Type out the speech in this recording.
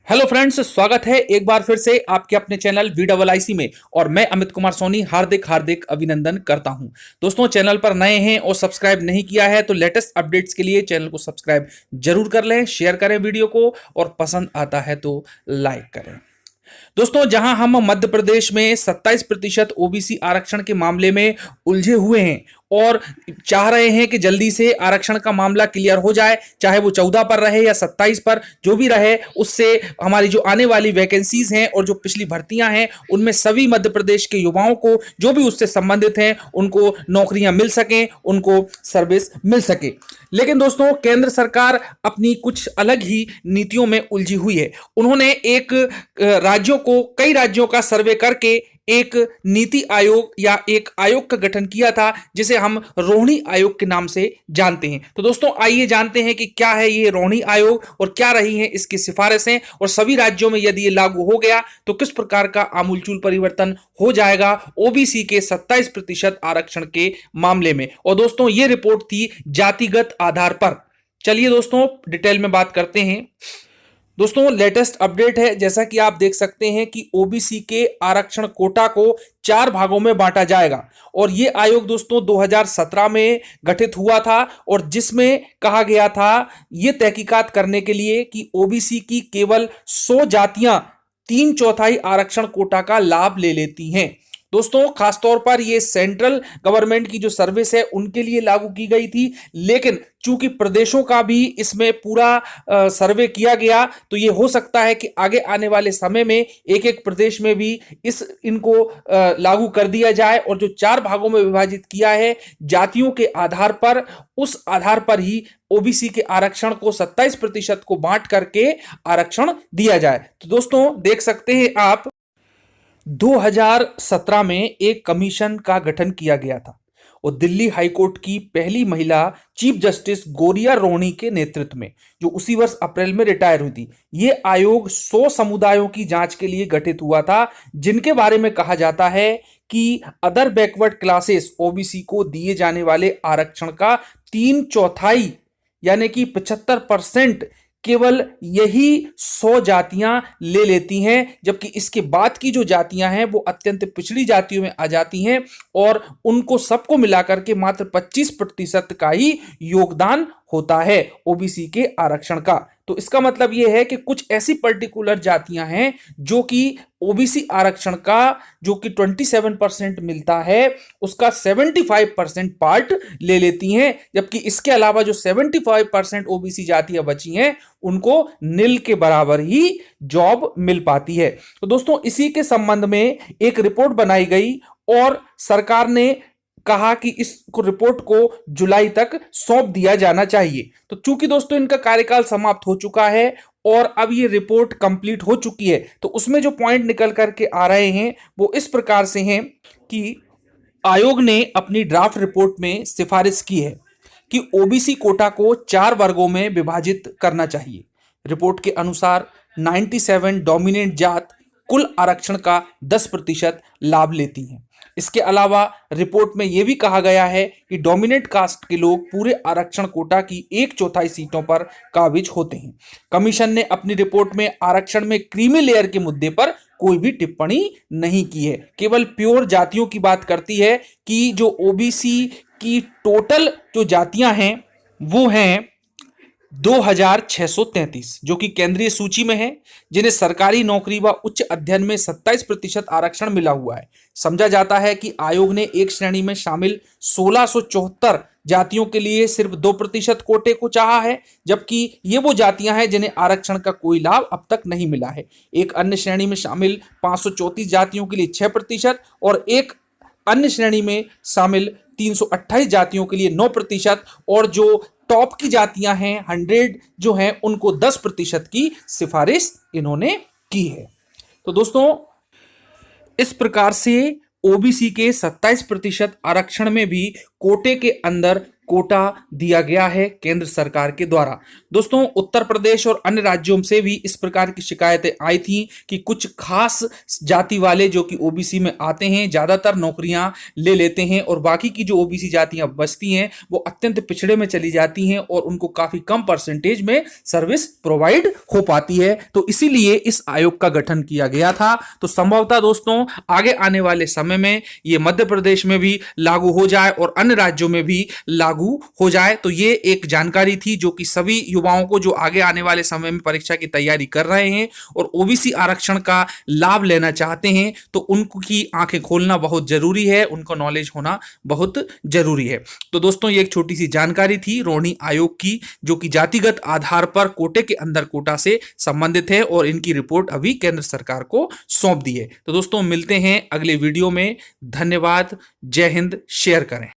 Hello friends, स्वागत है एक बार फिर से आपके अपने चैनल VIIC में। और मैं अमित कुमार सोनी हार्दिक हार्दिक अभिनंदन करता हूं। दोस्तों, चैनल पर नए हैं और सब्सक्राइब नहीं किया है तो लेटेस्ट अपडेट्स के लिए चैनल को सब्सक्राइब जरूर कर लें, शेयर करें वीडियो को और पसंद आता है तो लाइक करें। दोस्तों, जहां हम मध्य प्रदेश में 27% ओबीसी आरक्षण के मामले में उलझे हुए हैं और चाह रहे हैं कि जल्दी से आरक्षण का मामला क्लियर हो जाए, चाहे वो 14 पर रहे या 27 पर, जो भी रहे, उससे हमारी जो आने वाली वैकेंसीज हैं और जो पिछली भर्तियां हैं उनमें सभी मध्य प्रदेश के युवाओं को, जो भी उससे संबंधित हैं, उनको नौकरियां मिल सकें, उनको सर्विस मिल सके। लेकिन दोस्तों, केंद्र सरकार अपनी कुछ अलग ही नीतियों में उलझी हुई है। उन्होंने कई राज्यों का सर्वे करके एक नीति आयोग या एक आयोग का गठन किया था, जिसे हम रोहिणी आयोग के नाम से जानते हैं। तो दोस्तों, आइए जानते हैं कि क्या है ये रोहिणी आयोग और क्या रही हैं इसकी सिफारिशें, और सभी राज्यों में यदि ये लागू हो गया तो किस प्रकार का आमूलचूल परिवर्तन हो जाएगा ओबीसी के 27% आरक्षण के मामले में। और दोस्तों, ये रिपोर्ट थी जातिगत आधार पर। चलिए दोस्तों, डिटेल में बात करते हैं। दोस्तों, लेटेस्ट अपडेट है, जैसा कि आप देख सकते हैं कि ओबीसी के आरक्षण कोटा को 4 भागों में बांटा जाएगा। और ये आयोग दोस्तों 2017 में गठित हुआ था और जिसमें कहा गया था ये तहकीकात करने के लिए कि ओबीसी की केवल 100 जातियां 3/4 आरक्षण कोटा का लाभ ले लेती हैं। दोस्तों, खासतौर पर ये सेंट्रल गवर्नमेंट की जो सर्विस है उनके लिए लागू की गई थी, लेकिन चूंकि प्रदेशों का भी इसमें पूरा सर्वे किया गया, तो ये हो सकता है कि आगे आने वाले समय में एक एक प्रदेश में भी इनको लागू कर दिया जाए। और जो 4 भागों में विभाजित किया है जातियों के आधार पर, उस आधार पर ही ओबीसी के आरक्षण को 27% को बांट करके आरक्षण दिया जाए। तो दोस्तों, देख सकते हैं आप, 2017 में एक कमीशन का गठन किया गया था और दिल्ली हाईकोर्ट की पहली महिला चीफ जस्टिस गोरिया रोहनी के नेतृत्व में, जो उसी वर्ष अप्रैल में रिटायर हुई थी। यह आयोग 100 समुदायों की जांच के लिए गठित हुआ था, जिनके बारे में कहा जाता है कि अदर बैकवर्ड क्लासेस ओबीसी को दिए जाने वाले आरक्षण का 3/4 यानी कि 75% केवल यही 100 जातियां ले लेती हैं, जबकि इसके बाद की जो जातियां हैं वो अत्यंत पिछड़ी जातियों में आ जाती हैं और उनको सबको मिलाकर के मात्र 25% का ही योगदान होता है ओबीसी के आरक्षण का। तो इसका मतलब यह है कि कुछ ऐसी पर्टिकुलर जातियां हैं जो कि ओबीसी आरक्षण का, जो कि 27% मिलता है, उसका 75% पार्ट ले लेती हैं, जबकि इसके अलावा जो 75% ओबीसी जातियां बची हैं उनको निल के बराबर ही जॉब मिल पाती है। तो दोस्तों, इसी के संबंध में एक रिपोर्ट बनाई गई और सरकार ने कहा कि इस रिपोर्ट को जुलाई तक सौंप दिया जाना चाहिए। तो चूंकि दोस्तों इनका कार्यकाल समाप्त हो चुका है और अब ये रिपोर्ट कंप्लीट हो चुकी है, तो उसमें जो पॉइंट निकल करके आ रहे हैं वो इस प्रकार से हैं कि आयोग ने अपनी ड्राफ्ट रिपोर्ट में सिफारिश की है कि ओबीसी कोटा को 4 वर्गों में विभाजित करना चाहिए। रिपोर्ट के अनुसार 97 डोमिनेंट जात कुल आरक्षण का 10% लाभ लेती हैं। इसके अलावा रिपोर्ट में यह भी कहा गया है कि डोमिनेंट कास्ट के लोग पूरे आरक्षण कोटा की 1/4 सीटों पर काबिज होते हैं। कमीशन ने अपनी रिपोर्ट में आरक्षण में क्रीमी लेयर के मुद्दे पर कोई भी टिप्पणी नहीं की है, केवल प्योर जातियों की बात करती है कि जो ओबीसी की टोटल जो जातियां हैं वो हैं 2633, जो कि केंद्रीय सूची में है, जिन्हें सरकारी नौकरी व उच्च अध्ययन में 27% आरक्षण मिला हुआ है। समझा जाता है कि आयोग ने एक श्रेणी में शामिल 1674 जातियों के लिए सिर्फ 2% कोटे को चाहा है, जबकि ये वो जातियां हैं जिन्हें आरक्षण का कोई लाभ अब तक नहीं मिला है। एक अन्य श्रेणी में शामिल 534 जातियों के लिए 6% और एक अन्य श्रेणी में शामिल 328 जातियों के लिए 9%, और जो टॉप की जातियां हैं 100 जो हैं उनको 10% की सिफारिश इन्होंने की है। तो दोस्तों, इस प्रकार से ओबीसी के 27% आरक्षण में भी कोटे के अंदर कोटा दिया गया है केंद्र सरकार के द्वारा। दोस्तों, उत्तर प्रदेश और अन्य राज्यों से भी इस प्रकार की शिकायतें आई थी कि कुछ खास जाति वाले जो कि ओबीसी में आते हैं ज्यादातर नौकरियां ले लेते हैं और बाकी की जो ओबीसी जातियां बचती हैं वो अत्यंत पिछड़े में चली जाती हैं और उनको काफी कम परसेंटेज में सर्विस प्रोवाइड हो पाती है। तो इसीलिए इस आयोग का गठन किया गया था। तो संभवतः दोस्तों आगे आने वाले समय में ये मध्य प्रदेश में भी लागू हो जाए और अन्य राज्यों में भी लागू हो जाए। तो ये एक जानकारी थी जो कि सभी युवाओं को जो आगे आने वाले समय में परीक्षा की तैयारी कर रहे हैं और ओबीसी आरक्षण का लाभ लेना चाहते हैं तो उनकी आंखें खोलना बहुत जरूरी है, उनको नॉलेज होना बहुत जरूरी है। तो दोस्तों ये एक छोटी सी जानकारी थी रोहिणी आयोग की जो कि जातिगत आधार पर कोटे के अंदर कोटा से संबंधित है और इनकी रिपोर्ट अभी केंद्र सरकार को सौंप दी है। तो दोस्तों मिलते हैं अगले वीडियो में। धन्यवाद। जय हिंद। शेयर करें।